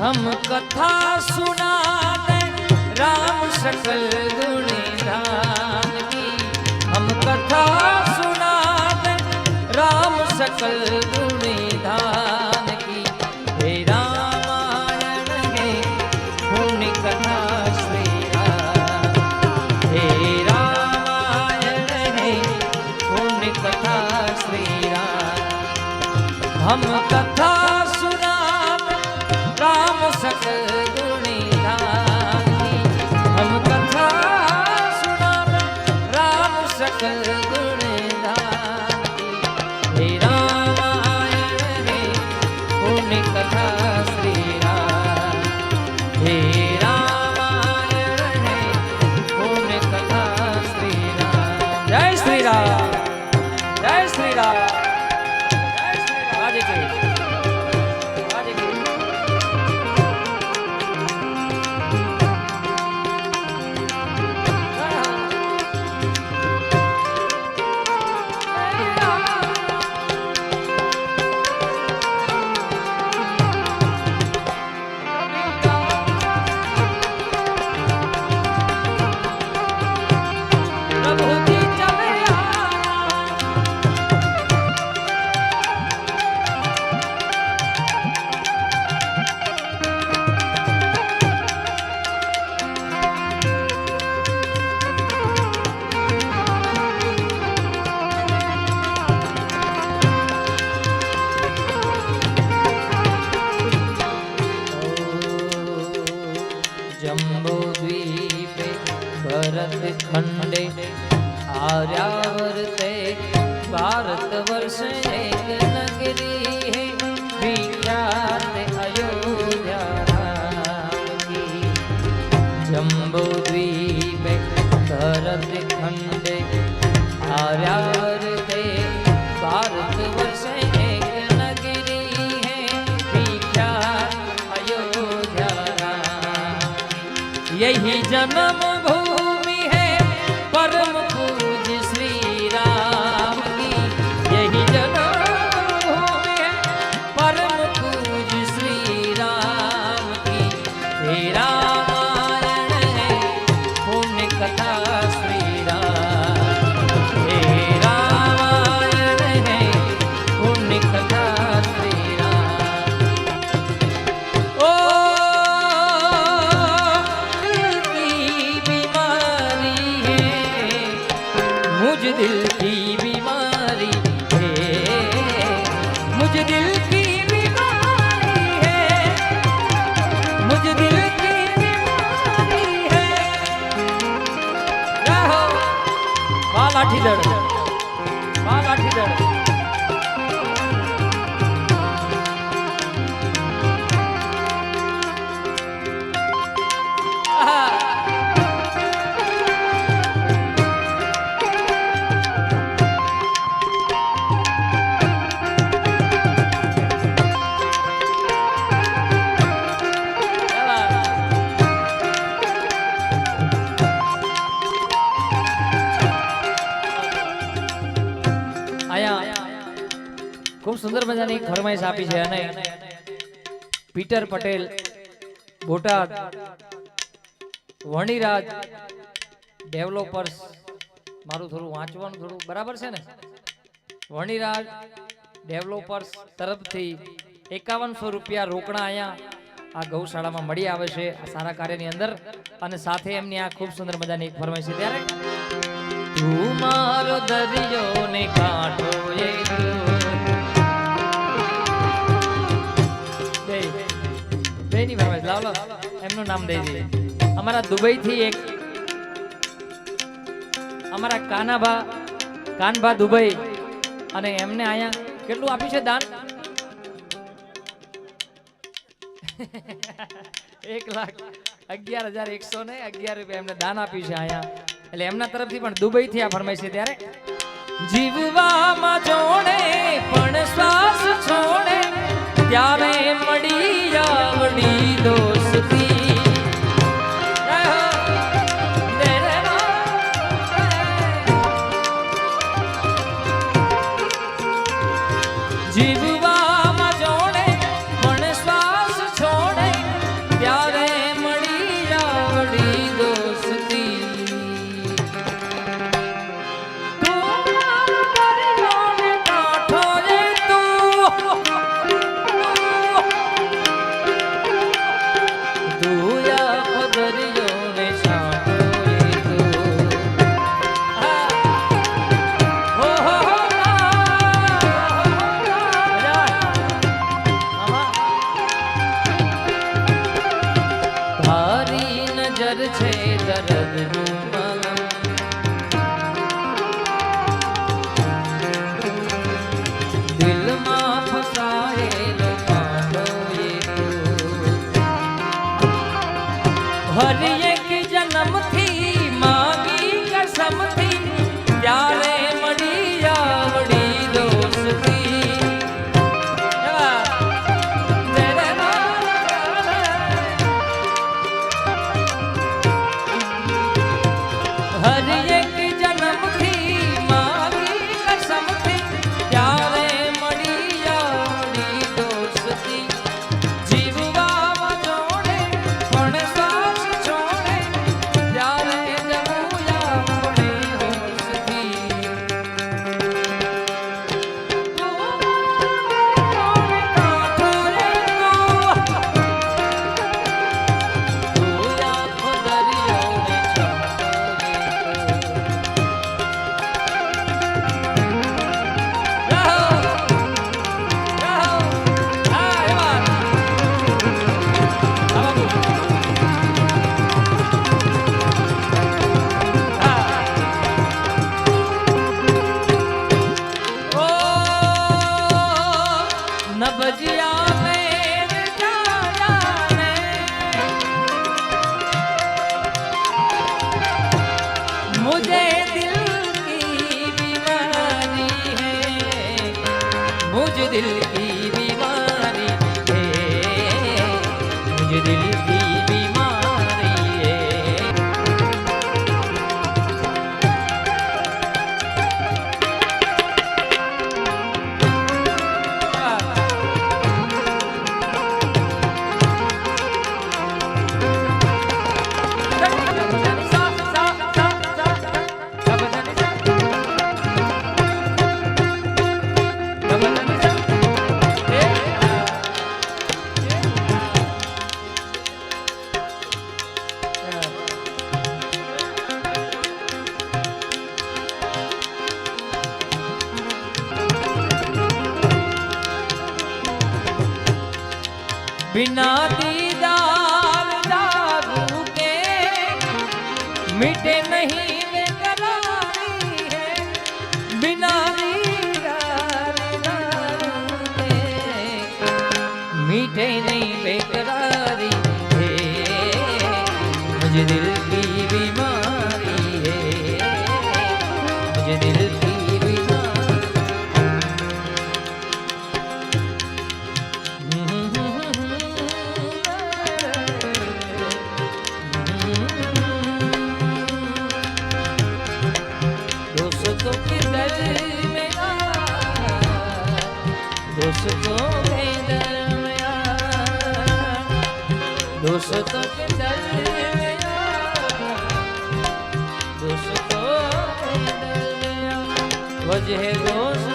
हम कथा सुनाते राम सकल गुण निधान की। हम कथा सुनाते राम सकल गुण निधान की। हे रामायण है पुण्य कथा श्री राम। हे रामायण है पुण्य कथा श्री राम। हम कथा राम सकल गुण निधान की। हम कथा सुनाते राम सकल गुण निधान की। हे रामायण है पुण्य कथा श्री राम। हे रामायण है पुण्य कथा श्री राम। जय श्री राम, जय श्री राम, जय श्री राम। राजे के जम्बूद्वीपे भरतखंडे आर्यावर्ते भारतवर्ष एक नगरी है विख्यात अयोध्या राम की। जम्बूद्वीपे भरतखंडे आर्यावर्ते भारतवर्ष एक नगरी है विख्यात अयोध्या राम। यही जन्म भूमि है परम पूज्य श्री राम की। यही जन्म भूमि है परम पूज्य श्री राम की। हे रामायण है पुण्य कथा श्री राम। हे रामायण है पुण्य कथा श्री राम। ओ दिल की बीमारी है, मुझे दिल की बीमारी है, मुझे दिल की बीमारी है। रहो बालाठी दड़, बालाठी दड़। खूब सुंदर मजानी फरमाइश आपी है અને પીટર પટેલ બોટાદ વણીરાજ ડેવલપર્સ મારું થોડું વાંચવાનું થોડું બરાબર છે ને વણીરાજ ડેવલપર્સ તરફથી 5100 રૂપિયા રોકડા અહીંયા આ ગૌશાળામાં મળી આવે છે આ સારા કાર્યની અંદર અને સાથે એમની આ ખૂબ સુંદર મજાની એક ફરમાઈશ છે ત્યારે તું મારો દરિયો ને કાંઠો એક બેની ફરમાઈશ લાવ લાવ એમનું નામ દઈ દઈએ અમારા દુબઈ થી એક અમારા કાનભા દુબઈ અને એમને આયા કેટલું આપ્યું છે દાન 1,11,100 ને 11 રૂપિયા એમને દાન આપ્યું છે આયા એટલે એમના તરફથી પણ દુબઈ થી આ ફરમાઈશ છે ત્યારે જીવવામાં જોડે પણ શ્વાસ છોડે ત્યારે મળી આવડી દોસ્તી જીવવામાં જોડે પણ શ્વાસ છોડે नबजिया में जाया ने मुझे दिल की बीमारी है, मुझे दिल की बीमारी है, मुझे दिल की बीमारी है। बिना दीदार दारू के मिटे नहीं बेकरारी है, बिना दीदार दारू के मिटे नहीं बेकरारी है, मुझे दिल की बीमारी है, मुझे दिल की दोस्तों के दर में दोस्तों के दर में दोस्तों के दर में दोस्तों के दर में वजह दोस्त